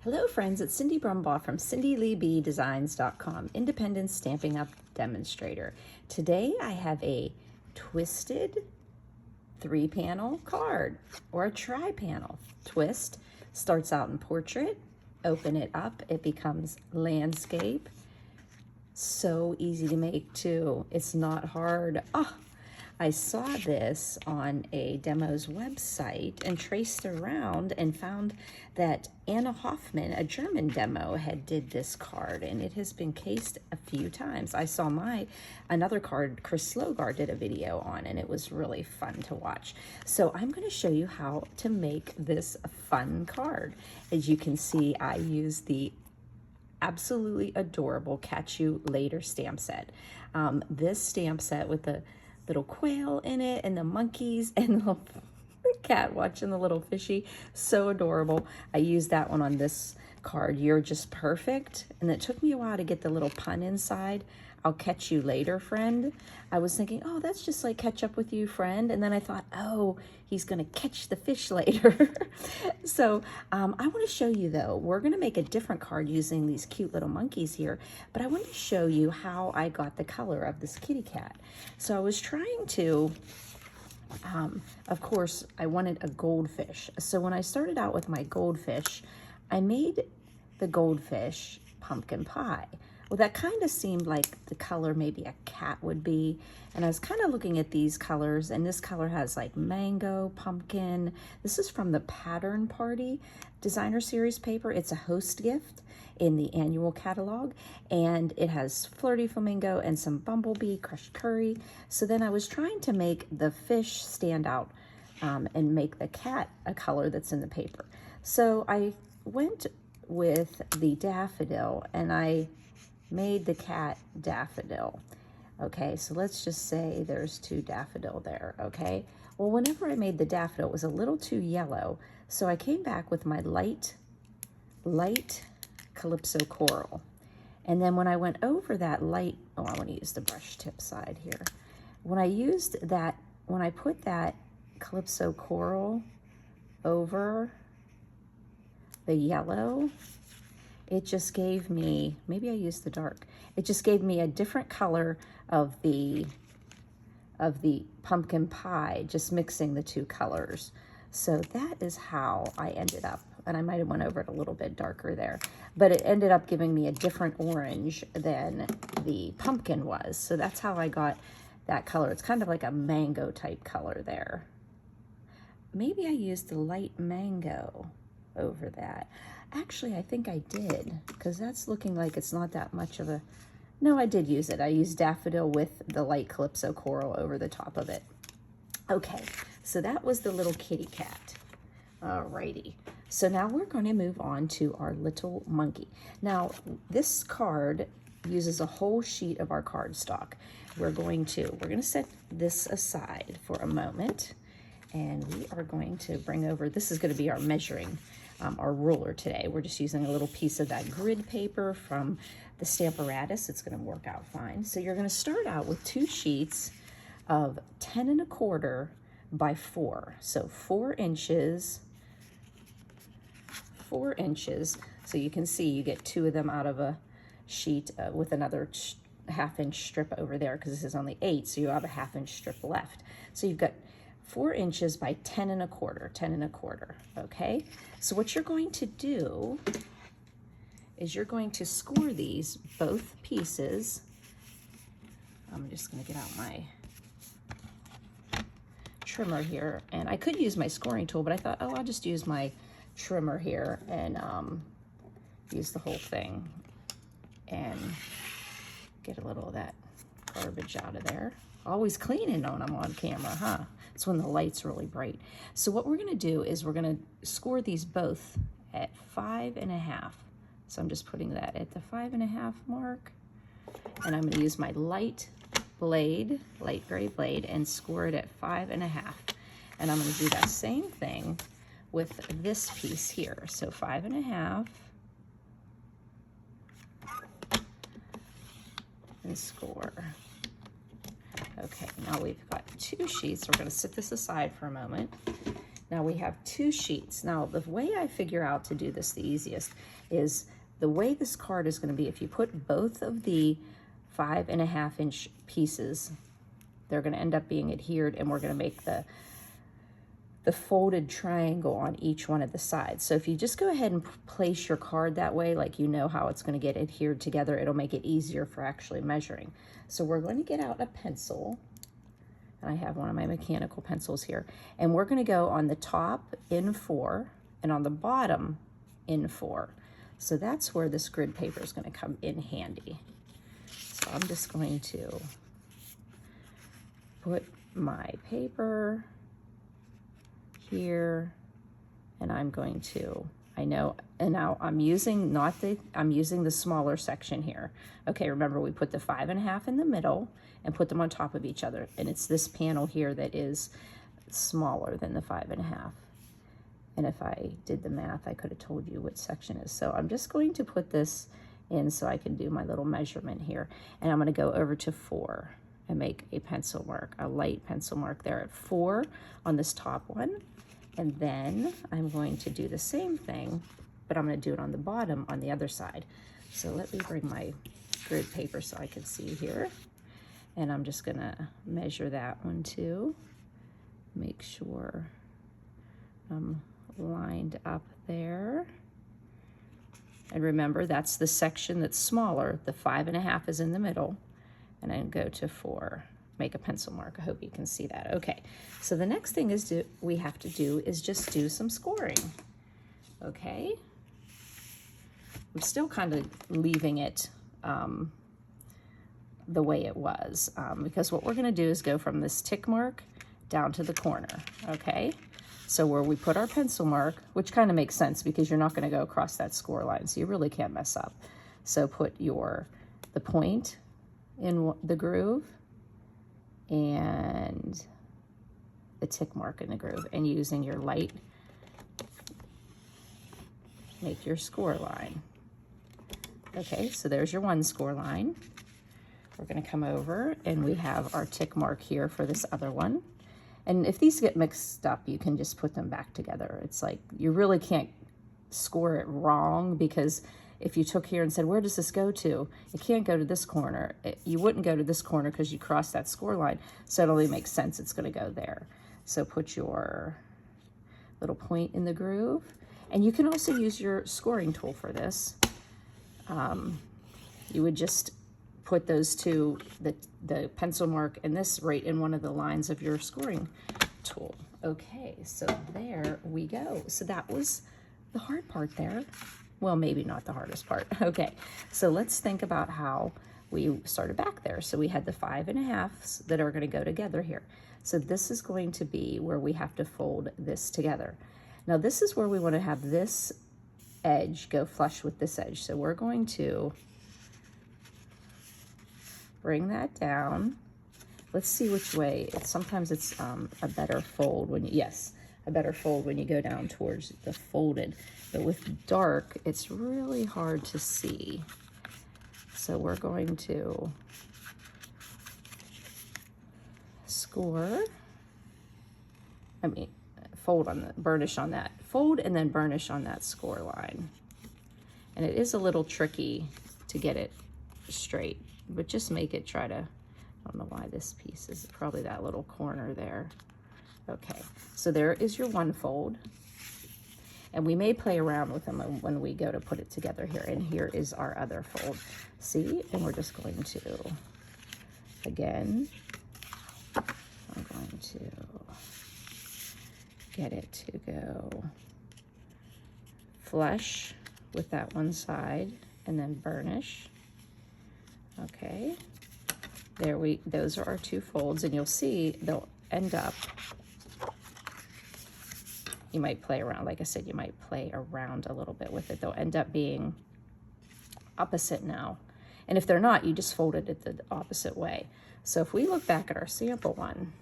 Hello friends, it's Cindy Brumbaugh from CindyLeeBDesigns.com, Independent Stampin' UP Demonstrator. Today I have a twisted 3-panel card, or a tri-panel. Twist starts out in portrait, open it up, it becomes landscape. So easy to make too, it's not hard. I saw this on a demo's website and traced around and found that Anna Hoffman, a German demo, had did this card, and it has been cased a few times. I saw another card Chris Slogar did a video on, and it was really fun to watch. So I'm going to show you how to make this fun card. As you can see, I use the absolutely adorable Catch You Later stamp set. This stamp set with the little quail in it and the monkeys and the cat watching the little fishy, so adorable. I used that one on this card, You're Just Perfect, and it took me a while to get the little pun inside, I'll catch you later, friend. I was thinking, oh, that's just like catch up with you, friend, and then I thought, oh, he's gonna catch the fish later. So I want to show you though, we're gonna make a different card using these cute little monkeys here, but I want to show you how I got the color of this kitty cat. So I was trying to, of course, I wanted a goldfish. So when I started out with my goldfish, I made the goldfish pumpkin pie. Well, that kind of seemed like the color maybe a cat would be. And I was kind of looking at these colors, and this color has like mango, pumpkin. This is from the Pattern Party Designer Series paper. It's a host gift in the annual catalog, and it has flirty flamingo and some bumblebee crushed curry. So then I was trying to make the fish stand out and make the cat a color that's in the paper. So I went with the daffodil, and I made the cat daffodil. Okay, so let's just say there's 2 daffodil there, okay? Well, whenever I made the daffodil, it was a little too yellow, so I came back with my light Calypso Coral. And then when I went over that light, I want to use the brush tip side here. When I put that Calypso Coral over the yellow, it just gave me, maybe I used the dark, it just gave me a different color of the pumpkin pie, just mixing the 2 colors. So that is how I ended up, and I might have went over it a little bit darker there, but it ended up giving me a different orange than the pumpkin was. So that's how I got that color. It's kind of like a mango type color there. Maybe I used the light mango over that. Actually, I think I did, because that's looking like it's not that much of a, no, I did use it. I used daffodil with the light Calypso Coral over the top of it. Okay, so that was the little kitty cat. Alrighty, so now we're going to move on to our little monkey. Now, this card uses a whole sheet of our cardstock. We're going to set this aside for a moment, and we are going to bring over, this is going to be our measuring, our ruler today. We're just using a little piece of that grid paper from the Stamparatus. It's going to work out fine. So you're going to start out with 2 sheets of 10 1/4 by 4. So 4 inches, 4 inches. So you can see you get 2 of them out of a sheet with another 1/2 inch strip over there, because this is only 8, so you have a 1/2 inch strip left. So you've got 4 inches by 10 1/4, 10 1/4, okay? So what you're going to do is you're going to score these, both pieces. I'm just gonna get out my trimmer here, and I could use my scoring tool, but I thought, oh, I'll just use my trimmer here and use the whole thing and get a little of that garbage out of there. Always cleaning when I'm on camera, huh? It's when the light's really bright. So what we're gonna do is we're gonna score these both at 5 1/2. So I'm just putting that at the 5 1/2 mark. And I'm gonna use my light gray blade, and score it at 5 1/2. And I'm gonna do that same thing with this piece here. So 5 1/2. And score. Okay, now we've got 2 sheets. We're going to set this aside for a moment. Now we have 2 sheets. Now the way I figure out to do this the easiest is the way this card is going to be. If you put both of the 5.5-inch pieces, they're going to end up being adhered, and we're going to make the folded triangle on each one of the sides. So if you just go ahead and place your card that way, like you know how it's going to get adhered together, it'll make it easier for actually measuring. So we're going to get out a pencil, and I have one of my mechanical pencils here, and we're going to go on the top in 4 and on the bottom in 4. So that's where this grid paper is going to come in handy. So I'm just going to put my paper here, and I'm going to, and now I'm using I'm using the smaller section here. Okay, remember we put the 5.5 in the middle and put them on top of each other, and it's this panel here that is smaller than the 5.5. And if I did the math, I could have told you which section is. So I'm just going to put this in so I can do my little measurement here, and I'm going to go over to 4 and make a pencil mark, a light pencil mark there at 4 on this top one. And then I'm going to do the same thing, but I'm going to do it on the bottom on the other side. So let me bring my grid paper so I can see here. And I'm just going to measure that one too. Make sure I'm lined up there. And remember, that's the section that's smaller. The 5.5 is in the middle. And then go to 4. Make a pencil mark. I hope you can see that. Okay, so the next thing we have to do is just do some scoring. Okay, I'm still kind of leaving it the way it was, because what we're going to do is go from this tick mark down to the corner. Okay, so where we put our pencil mark, which kind of makes sense because you're not going to go across that score line, so you really can't mess up. So put the point in the groove and the tick mark in the groove, and using your light, make your score line. Okay, so there's your 1 score line. We're going to come over and we have our tick mark here for this other one. And if these get mixed up, you can just put them back together. It's like you really can't score it wrong, because if you took here and said, where does this go to? It can't go to this corner. You wouldn't go to this corner because you crossed that score line. So it only makes sense it's going to go there. So put your little point in the groove. And you can also use your scoring tool for this. You would just put those two, the pencil mark and this, right in one of the lines of your scoring tool. Okay, so there we go. So that was the hard part there. Well, maybe not the hardest part. Okay, so let's think about how we started back there. So we had the 5.5s that are going to go together here. So this is going to be where we have to fold this together. Now this is where we want to have this edge go flush with this edge. So we're going to bring that down. Let's see which way. Sometimes it's a better fold when you, a better fold when you go down towards the folded. But with dark, it's really hard to see. So we're going to fold on burnish on that. Fold and then burnish on that score line. And it is a little tricky to get it straight, but just make it I don't know why this piece is probably that little corner there. Okay, so there is your 1 fold. And we may play around with them when we go to put it together here. And here is our other fold. See? And we're just going to, again, I'm going to get it to go flush with that one side and then burnish. Okay. Those are our 2 folds, and you'll see they'll end up, you might play around, like I said, you might play around a little bit with it. They'll end up being opposite now. And if they're not, you just fold it the opposite way. So if we look back at our sample one,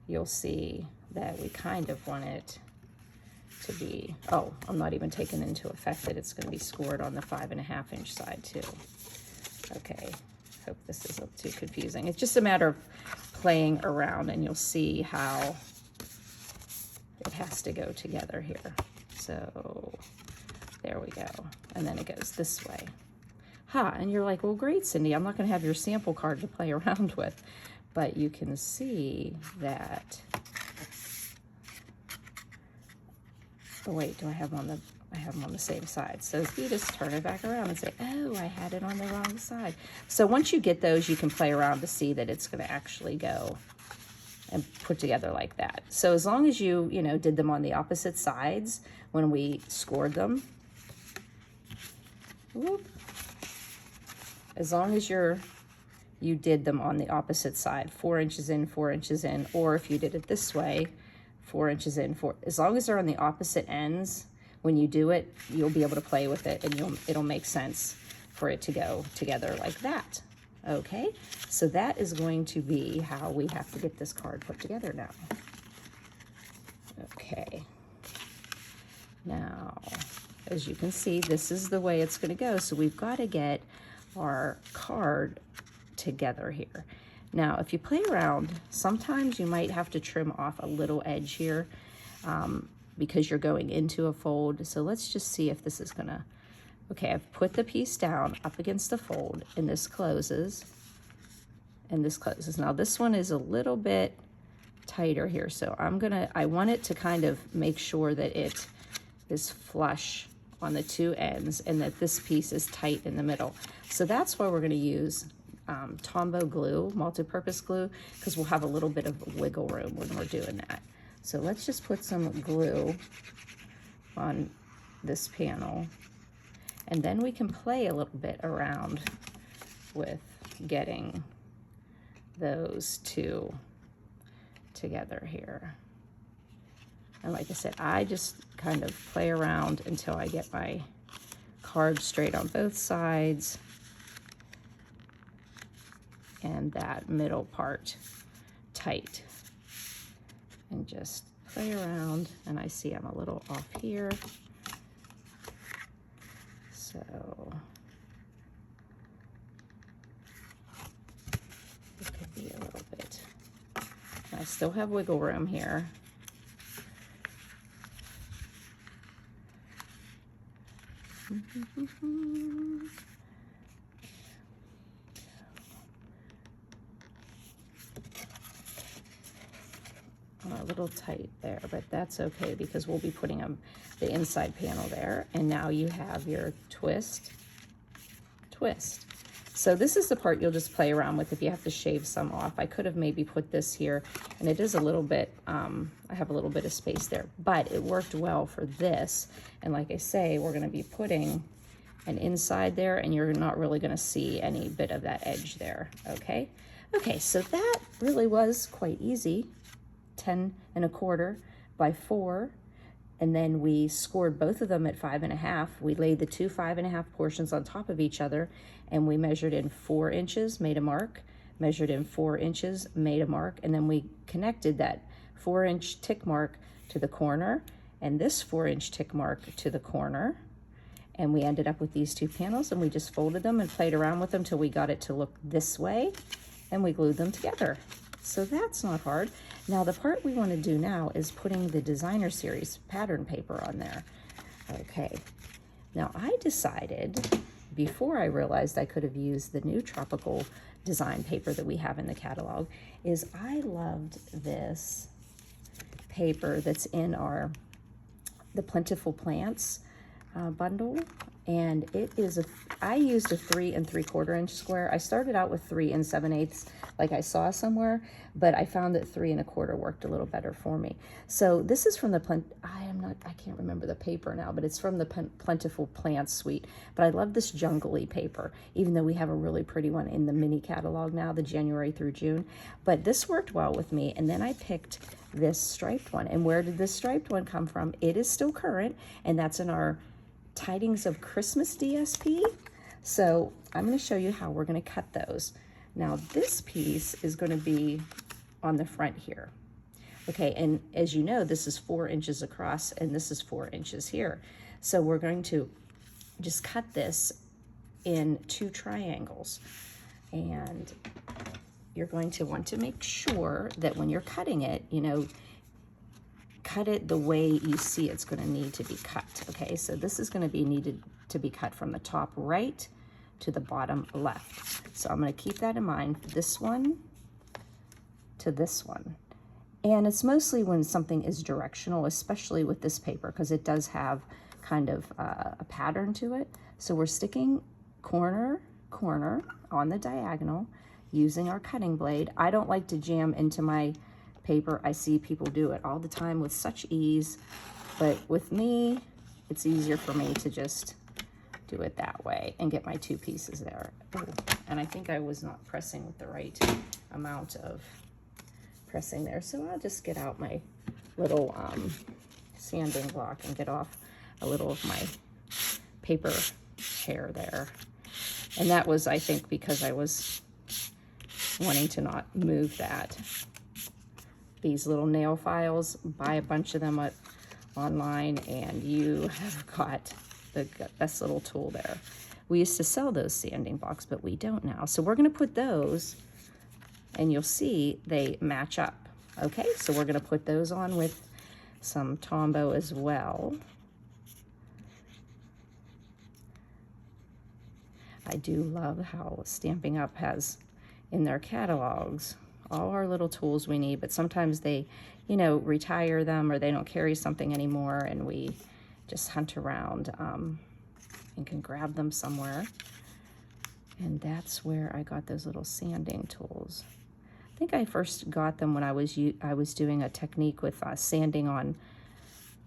you'll see that we kind of want it to be, oh, I'm not even taking into effect that it's going to be scored on the 5.5-inch side too. Okay, hope this isn't too confusing. It's just a matter of playing around, and you'll see how it has to go together here. So there we go. And then it goes this way. And you're like, well, great, Cindy, I'm not going to have your sample card to play around with. But you can see that, oh wait, do I have them on the, I have them on the same side. So you just turn it back around and say, oh, I had it on the wrong side. So once you get those, you can play around to see that it's going to actually go and put together like that. So as long as you did them on the opposite sides when we scored them, whoop, as long as you did them on the opposite side, 4 inches in, 4 inches in, or if you did it this way, 4 inches in, as long as they're on the opposite ends, when you do it, you'll be able to play with it and it'll make sense for it to go together like that. Okay, so that is going to be how we have to get this card put together now. Okay, now, as you can see, this is the way it's gonna go. So we've gotta get our card together here. Now, if you play around, sometimes you might have to trim off a little edge here because you're going into a fold. So let's just see if this is gonna, okay, I've put the piece down up against the fold and this closes and this closes. Now this one is a little bit tighter here. So I want it to kind of make sure that it is flush on the two ends and that this piece is tight in the middle. So that's why we're gonna use Tombow glue, multi-purpose glue, because we'll have a little bit of wiggle room when we're doing that. So let's just put some glue on this panel, and then we can play a little bit around with getting those two together here. And like I said, I just kind of play around until I get my card straight on both sides and that middle part tight, and just play around. And I see I'm a little off here, so it could be a little bit. I still have wiggle room here. A little tight there, but that's okay because we'll be putting the inside panel there. And now you have your twist. So this is the part you'll just play around with if you have to shave some off. I could have maybe put this here, and it is a little bit, I have a little bit of space there, but it worked well for this. And like I say, we're gonna be putting an inside there, and you're not really gonna see any bit of that edge there, okay? Okay, so that really was quite easy. 10 1/4 by 4, and then we scored both of them at 5 1/2. We laid the two 5 1/2 portions on top of each other, and we measured in 4 inches, made a mark, measured in 4 inches, made a mark, and then we connected that 4-inch tick mark to the corner and this 4-inch tick mark to the corner, and we ended up with these two panels, and we just folded them and played around with them till we got it to look this way, and we glued them together. So that's not hard. Now the part we want to do now is putting the designer series pattern paper on there. Okay, now I decided, before I realized I could have used the new tropical design paper that we have in the catalog, is I loved this paper that's in the Plentiful Plants bundle. And it is I used a 3 3/4 inch square. I started out with 3 7/8 like I saw somewhere, but I found that 3 1/4 worked a little better for me. So this is from the I can't remember the paper now, but it's from the Plentiful Plants suite. But I love this jungly paper, even though we have a really pretty one in the mini catalog now, the January through June. But this worked well with me, and then I picked this striped one. And where did this striped one come from? It is still current, and that's in our Tidings of Christmas DSP. So I'm going to show you how we're going to cut those. Now this piece is going to be on the front here. Okay, and as you know, this is 4 inches across and this is 4 inches here. So we're going to just cut this in 2 triangles. And you're going to want to make sure that when you're cutting it, cut it the way you see it's going to need to be cut. Okay, so this is going to be needed to be cut from the top right to the bottom left. So I'm going to keep that in mind, this one to this one. And it's mostly when something is directional, especially with this paper, because it does have kind of a pattern to it. So we're sticking corner on the diagonal using our cutting blade. I don't like to jam into my paper. I see people do it all the time with such ease, but with me, it's easier for me to just do it that way and get my two pieces there. Ooh, and I think I was not pressing with the right amount of pressing there, so I'll just get out my little sanding block and get off a little of my paper hair there. And that was, I think, because I was wanting to not move that. These little nail files, buy a bunch of them online, and you have got the best little tool there. We used to sell those sanding blocks, but we don't now. So we're going to put those, and you'll see they match up. Okay, so we're going to put those on with some Tombow as well. I do love how Stampin' Up! Has in their catalogs all our little tools we need, but sometimes they, you know, retire them or they don't carry something anymore, and we just hunt around and can grab them somewhere. And that's where I got those little sanding tools. I think I first got them when I was doing a technique with sanding on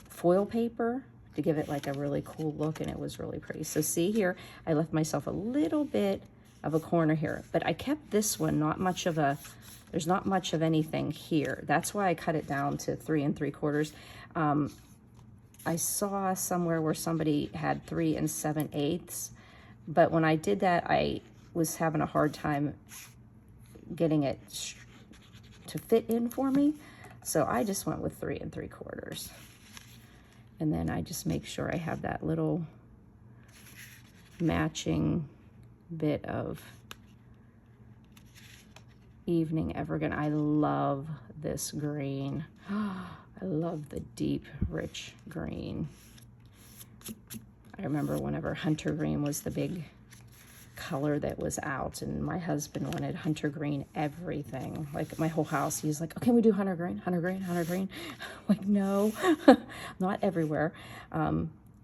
foil paper to give it like a really cool look, and it was really pretty. So see here, I left myself a little bit of a corner here, but I kept this one there's not much of anything here. That's why I cut it down to 3 3/4. I saw somewhere where somebody had 3 7/8, but when I did that, I was having a hard time getting it to fit in for me. So I just went with 3 3/4. And then I just make sure I have that little matching bit of Evening Evergreen. I love this green. I love the deep, rich green. I remember whenever hunter green was the big color that was out, and my husband wanted hunter green everything. Like my whole house, he's like, oh, can we do hunter green, hunter green, hunter green? Like, no, not everywhere.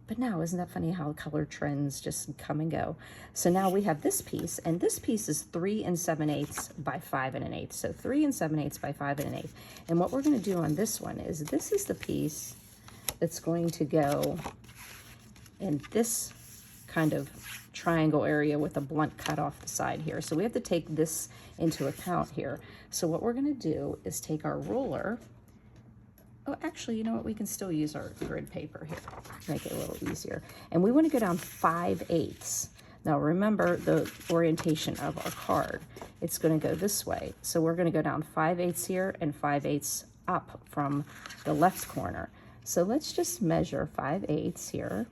But now, isn't that funny how color trends just come and go? So now we have this piece, and this piece is 3 7/8 by 5 1/8. So 3 7/8 by 5 1/8. And what we're going to do on this one is, this is the piece that's going to go in this kind of triangle area with a blunt cut off the side here. So we have to take this into account here. So what we're going to do is take our ruler. Oh, actually, you know what? We can still use our grid paper here. Make it a little easier. And we want to go down 5/8. Now remember the orientation of our card. It's going to go this way. So we're going to go down 5/8 here and 5/8 up from the left corner. So let's just measure 5/8 here,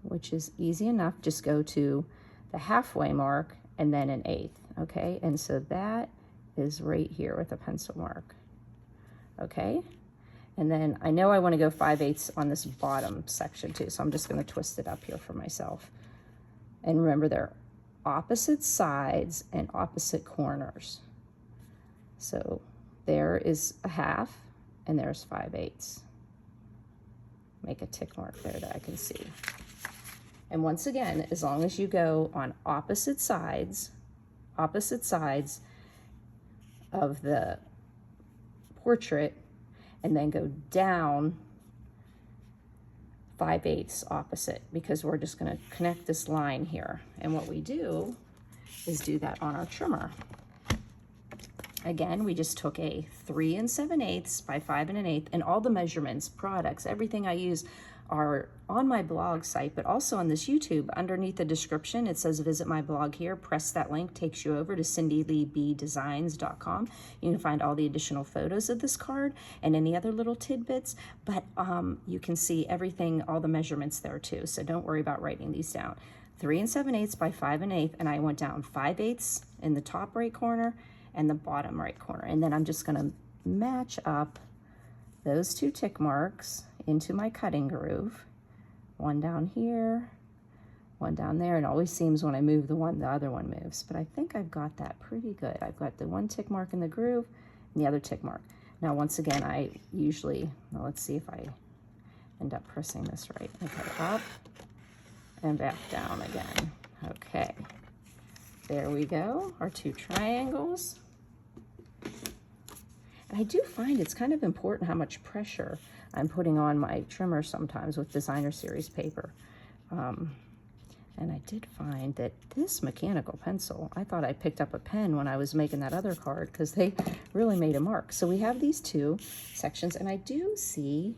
which is easy enough. Just go to the halfway mark and then 1/8. Okay, and so that is right here with a pencil mark. Okay, and then I know I want to go 5/8 on this bottom section too, so I'm just going to twist it up here for myself. And remember, they're opposite sides and opposite corners. So there is a half, and there's 5/8. Make a tick mark there that I can see. And once again, as long as you go on opposite sides of the portrait, and then go down 5/8 opposite, because we're just going to connect this line here. And what we do is do that on our trimmer. Again, we just took a 3 7/8 by 5 1/8, and all the measurements, products, everything I use are on my blog site, but also on this YouTube. Underneath the description, it says visit my blog here. Press that link, takes you over to cindyleedesigns.com. You can find all the additional photos of this card and any other little tidbits, but you can see everything, all the measurements there too. So don't worry about writing these down. 3 7/8 by 5 1/8, and I went down 5/8 in the top right corner and the bottom right corner. And then I'm just gonna match up those 2 tick marks into my cutting groove. One down here, one down there. It always seems when I move the other one moves, but I think I've got that pretty good. I've got the 1 tick mark in the groove and the other tick mark. Now, once again, I usually, well, let's see if I end up pressing this right. Okay, up and back down again. Okay, there we go, our 2 triangles. And I do find it's kind of important how much pressure I'm putting on my trimmer sometimes with designer series paper. And I did find that this mechanical pencil, I thought I picked up a pen when I was making that other card because they really made a mark. So we have these 2 sections, and I do see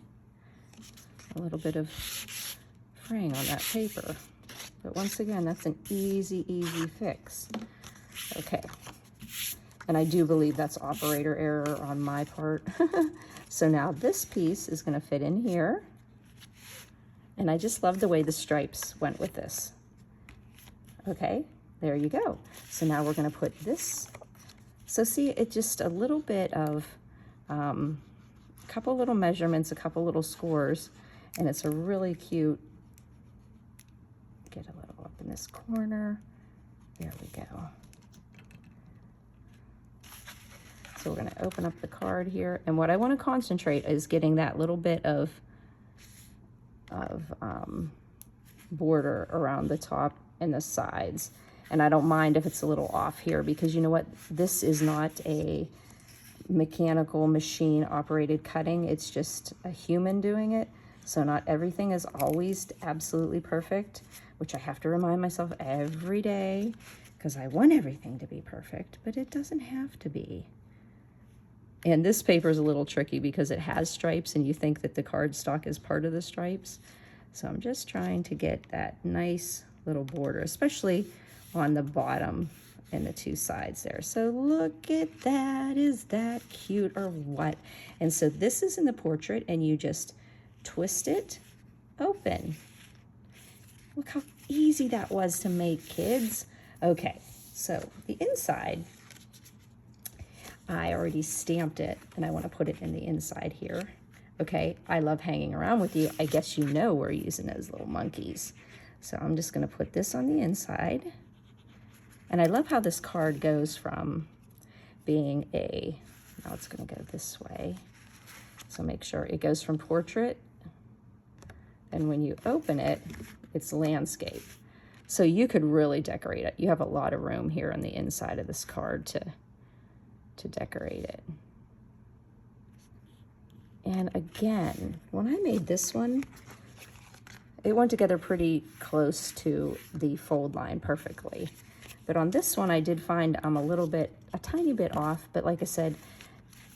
a little bit of fraying on that paper. But once again, that's an easy fix. Okay. And I do believe that's operator error on my part. So now this piece is going to fit in here. And I just love the way the stripes went with this. Okay, there you go. So now we're going to put this. So see, it just a little bit of, a couple little measurements, a couple little scores, and it's a really cute, get a little up in this corner. There we go. So we're going to open up the card here. And what I want to concentrate is getting that little bit of border around the top and the sides. And I don't mind if it's a little off here, because you know what? This is not a mechanical machine operated cutting. It's just a human doing it. So not everything is always absolutely perfect, which I have to remind myself every day, because I want everything to be perfect, but it doesn't have to be. And this paper is a little tricky because it has stripes and you think that the cardstock is part of the stripes. So I'm just trying to get that nice little border, especially on the bottom and the 2 sides there. So look at that. Is that cute or what? And so this is in the portrait, and you just twist it open. Look how easy that was to make, kids. Okay, so the inside, I already stamped it, and I want to put it in the inside here. Okay, I love hanging around with you. I guess you know we're using those little monkeys. So I'm just going to put this on the inside. And I love how this card goes from being a, now it's going to go this way. So make sure it goes from portrait, and when you open it, it's landscape. So you could really decorate it. You have a lot of room here on the inside of this card to decorate it. And again, when I made this one, it went together pretty close to the fold line perfectly. But on this one, I did find I'm a tiny bit off, but like I said,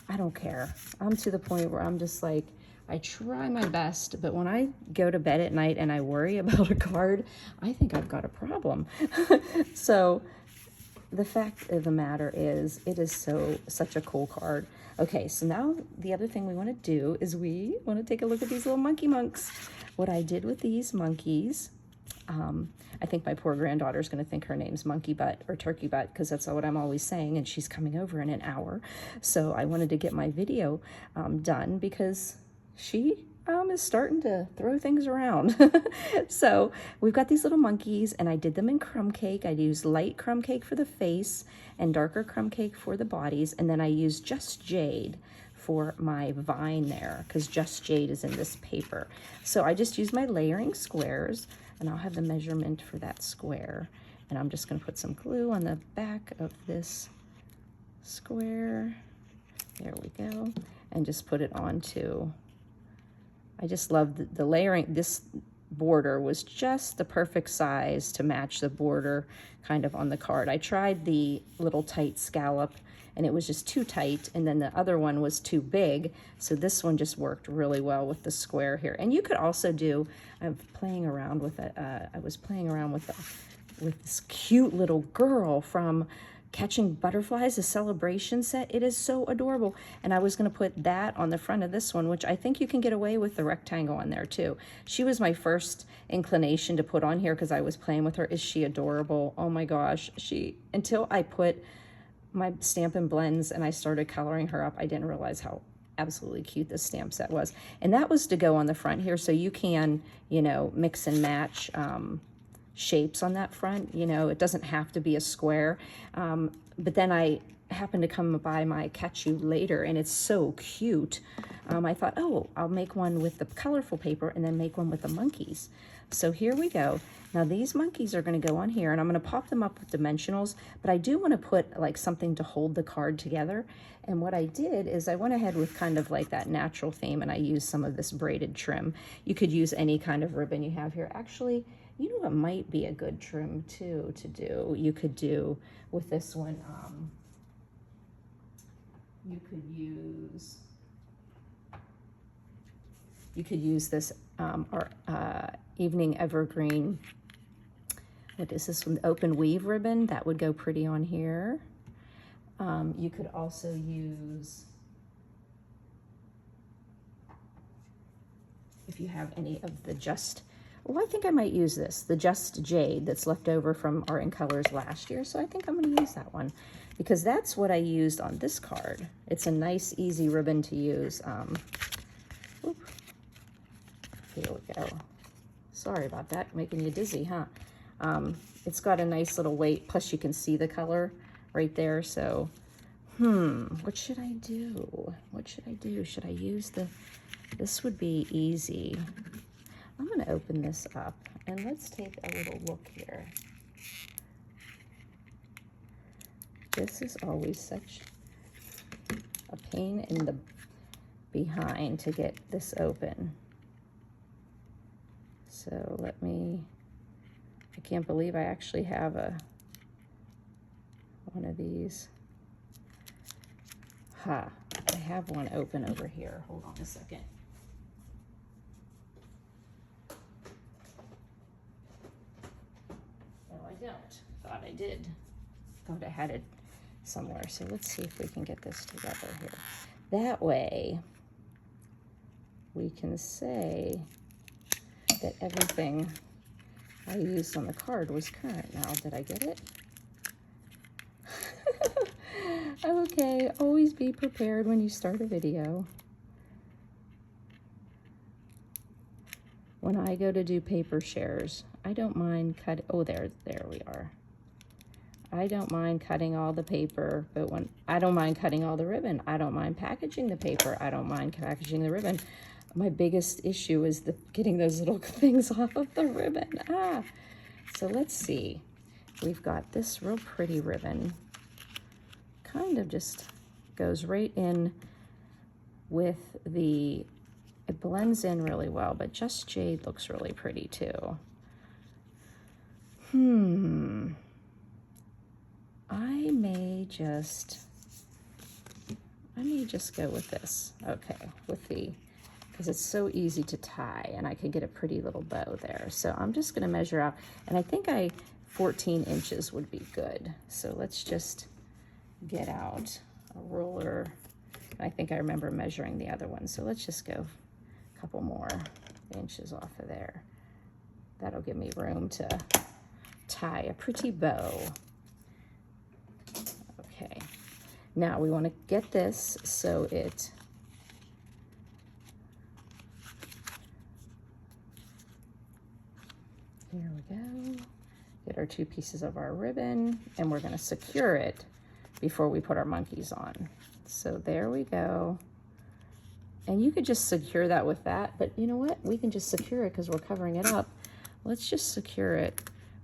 I don't care. I'm to the point where I'm just like, I try my best, but when I go to bed at night and I worry about a card, I think I've got a problem. So the fact of the matter is, it is such a cool card. Okay, so now the other thing we want to do is we want to take a look at these little monkey monks. What I did with these monkeys, I think my poor granddaughter is going to think her name's Monkey Butt or Turkey Butt, because that's what I'm always saying, and she's coming over in an hour. So I wanted to get my video done because she is starting to throw things around. So we've got these little monkeys, and I did them in crumb cake. I used light crumb cake for the face and darker crumb cake for the bodies, and then I used Just Jade for my vine there, because Just Jade is in this paper. So I just used my layering squares, and I'll have the measurement for that square, and I'm just going to put some glue on the back of this square. There we go. And just put it onto, I just love the layering. This border was just the perfect size to match the border kind of on the card. I tried the little tight scallop, and it was just too tight, and then the other one was too big, so this one just worked really well with the square here. And you could also do, I'm playing around with it, I was playing around with this cute little girl from Catching Butterflies, a celebration set. It is so adorable. And I was going to put that on the front of this one, which I think you can get away with the rectangle on there too. She was my first inclination to put on here because I was playing with her. Is she adorable? Oh my gosh. Until I put my Stampin' Blends and I started coloring her up, I didn't realize how absolutely cute this stamp set was. And that was to go on the front here, so you can, you know, mix and match shapes on that front. You know, it doesn't have to be a square. But then I happened to come by my Catch You Later, and it's so cute. I thought, oh, I'll make one with the colorful paper and then make one with the monkeys. So here we go. Now these monkeys are going to go on here, and I'm going to pop them up with dimensionals, but I do want to put like something to hold the card together. And what I did is I went ahead with kind of like that natural theme, and I used some of this braided trim. You could use any kind of ribbon you have here. Actually, you know what might be a good trim too to do? You could do with this one, you could use this Evening Evergreen, what is this one, open weave ribbon. That would go pretty on here. You could also use, if you have any of the I think I might use this, the Just Jade that's left over from our In Colors last year. So I think I'm going to use that one because that's what I used on this card. It's a nice, easy ribbon to use. Here we go. Sorry about that, making you dizzy, huh? It's got a nice little weight, plus you can see the color right there. So, what should I do? What should I do? Should I use this would be easy. I'm going to open this up, and let's take a little look here. This is always such a pain in the behind to get this open. So I can't believe I actually have one of these. I have one open over here. Hold on a second. No, I don't. Thought I did. Thought I had it somewhere. So let's see if we can get this together here. That way, we can say that everything I used on the card was current. Now, did I get it? Okay, always be prepared when you start a video. When I go to do paper shares, I don't mind cutting, oh, there we are. I don't mind cutting all the paper, but I don't mind cutting all the ribbon. I don't mind packaging the paper. I don't mind packaging the ribbon. My biggest issue is getting those little things off of the ribbon. So let's see. We've got this real pretty ribbon. Kind of just goes right in with it blends in really well, but Just Jade looks really pretty too. I may just go with this. Okay, because it's so easy to tie, and I could get a pretty little bow there. So I'm just going to measure out, and I think 14 inches would be good. So let's just get out a ruler. I think I remember measuring the other one. So let's just go a couple more inches off of there. That'll give me room to tie a pretty bow. Okay. Now we want to get this so it here we go. Get our 2 pieces of our ribbon, and we're going to secure it before we put our monkeys on. So there we go. And you could just secure that with that, but you know what? We can just secure it because we're covering it up. Let's just secure it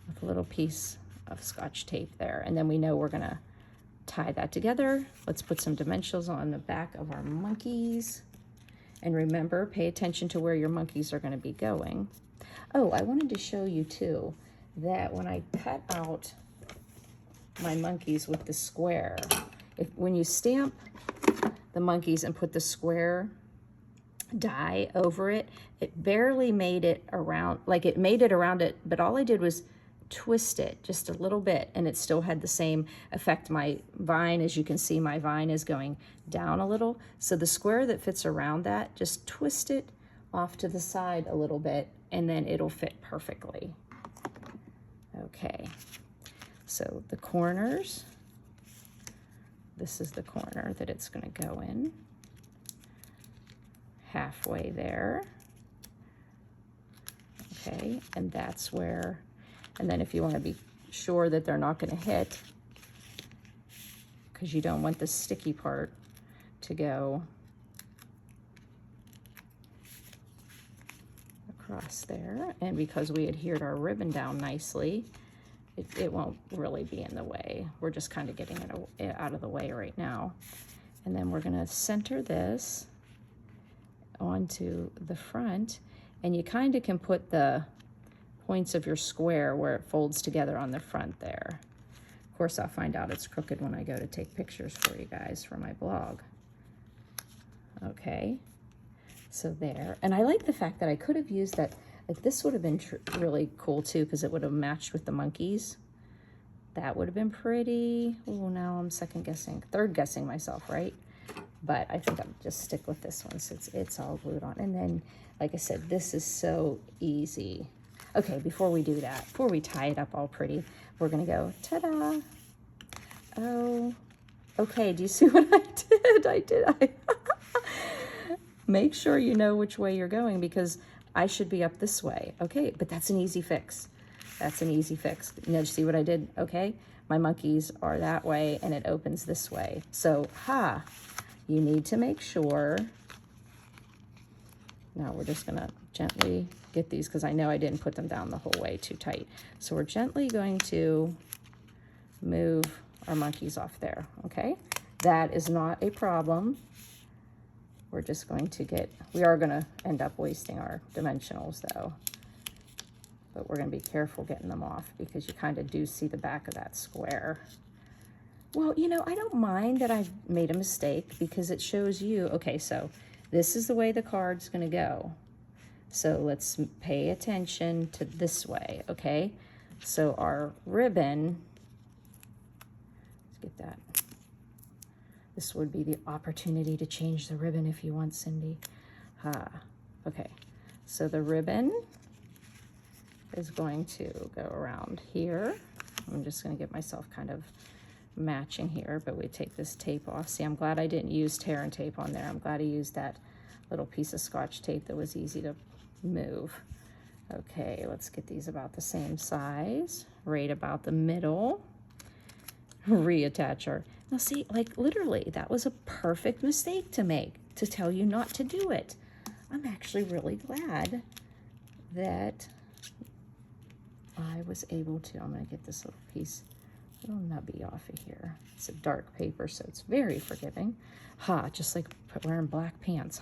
with a little piece of Scotch tape there, and then we know we're going to tie that together. Let's put some dimensionals on the back of our monkeys. And remember, pay attention to where your monkeys are going to be going. Oh, I wanted to show you too that when I cut out my monkeys with the square, when you stamp the monkeys and put the square die over it, it barely made it around, like it made it around it, but all I did was twist it just a little bit, and it still had the same effect. My vine, as you can see, my vine is going down a little. So the square that fits around that, just twist it off to the side a little bit, and then it'll fit perfectly. Okay, so the corners, this is the corner that it's going to go in. halfway there. Okay, and that's where, and then if you want to be sure that they're not going to hit, because you don't want the sticky part to go across there, and because we adhered our ribbon down nicely, it won't really be in the way. We're just kind of getting it out of the way right now. And then we're going to center this onto the front, and you kind of can put the points of your square where it folds together on the front there. Of course, I'll find out it's crooked when I go to take pictures for you guys for my blog. Okay, so there. And I like the fact that I could have used that, like this would have been really cool too, because it would have matched with the monkeys. That would have been pretty. Oh, now I'm third guessing myself, right? But I think I'll just stick with this one since it's all glued on. And then, like I said, this is so easy. Okay, before we do that, before we tie it up all pretty, we're gonna go, ta-da. Oh, okay, do you see what I did? Make sure you know which way you're going, because I should be up this way. Okay, but that's an easy fix. That's an easy fix. You know, see what I did? Okay, my monkeys are that way and it opens this way. So, you need to make sure. Now we're just gonna gently get these, because I know I didn't put them down the whole way too tight. So we're gently going to move our monkeys off there, okay? That is not a problem. We're just going to we are gonna end up wasting our dimensionals though. But we're gonna be careful getting them off, because you kind of do see the back of that square. Well, you know, I don't mind that I've made a mistake, because it shows you, okay, so this is the way the card's gonna go. So let's pay attention to this way, okay? So our ribbon, let's get that. This would be the opportunity to change the ribbon if you want, Cindy. Okay, so the ribbon is going to go around here. I'm just gonna get myself kind of matching here, but we take this tape off. See, I'm glad I didn't use tear and tape on there. I'm glad I used that little piece of Scotch tape that was easy to move. Okay, let's get these about the same size, right about the middle. Reattach our, now see, like literally, that was a perfect mistake to make, to tell you not to do it. I'm actually really glad that I was able to, I'm gonna get this little piece, little nubby off of here. It's a dark paper, so it's very forgiving. Just like wearing black pants,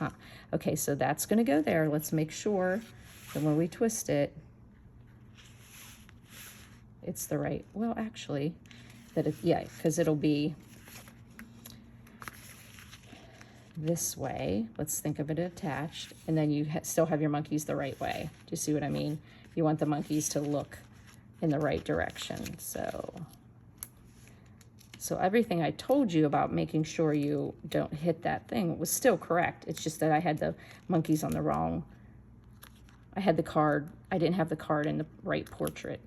Okay, so that's gonna go there. Let's make sure that when we twist it, it's the right, well, actually, that it, yeah, because it'll be this way. Let's think of it attached, and then you still have your monkeys the right way. Do you see what I mean? You want the monkeys to look in the right direction. So everything I told you about making sure you don't hit that thing was still correct. It's just that I had the monkeys on the wrong, I had the card, I didn't have the card in the right portrait.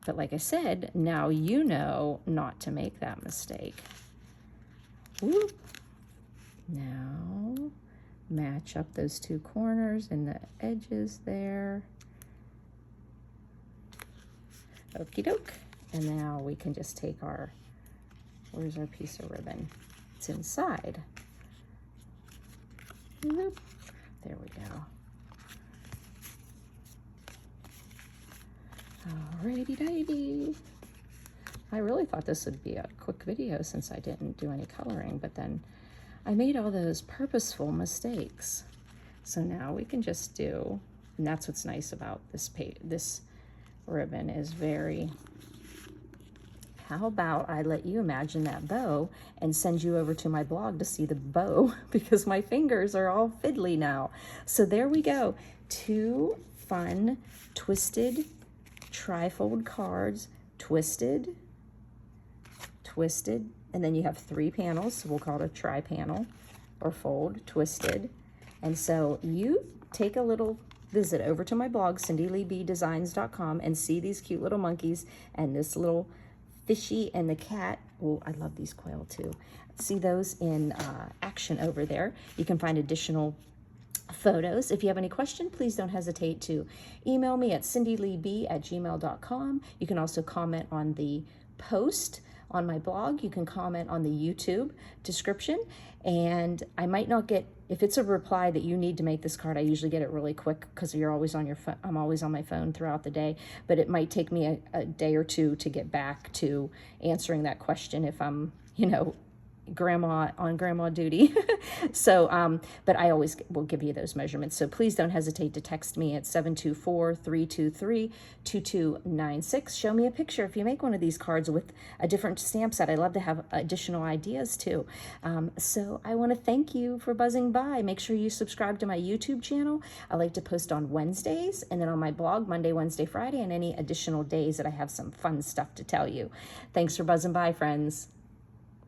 But like I said, now you know not to make that mistake. Whoop. Now, match up those two corners and the edges there. Okie doke. And now we can just take our, where's our piece of ribbon? It's inside. Whoop. There we go. Alrighty dighty. I really thought this would be a quick video since I didn't do any coloring, but then I made all those purposeful mistakes. So now we can just do, and that's what's nice about this ribbon is very, how about I let you imagine that bow and send you over to my blog to see the bow, because my fingers are all fiddly now. So there we go. 2 fun twisted trifold cards, twisted, and then you have 3 panels, so we'll call it a tri-panel or fold, twisted. And so you take a little visit over to my blog, cindyleebedesigns.com, and see these cute little monkeys and this little fishy and the cat. Oh, I love these quail too. See those in action over there. You can find additional photos. If you have any question, please don't hesitate to email me at cindyleeb@gmail.com. You can also comment on the post on my blog. You can comment on the YouTube description, and I might not get, if it's a reply that you need to make this card, I usually get it really quick because you're always on your phone. I'm always on my phone throughout the day, but it might take me a day or two to get back to answering that question if I'm, grandma on grandma duty. So, but I always will give you those measurements. So please don't hesitate to text me at 724-323-2296. Show me a picture if you make one of these cards with a different stamp set. I love to have additional ideas too. So I want to thank you for buzzing by. Make sure you subscribe to my YouTube channel. I like to post on Wednesdays, and then on my blog Monday, Wednesday, Friday, and any additional days that I have some fun stuff to tell you. Thanks for buzzing by, friends.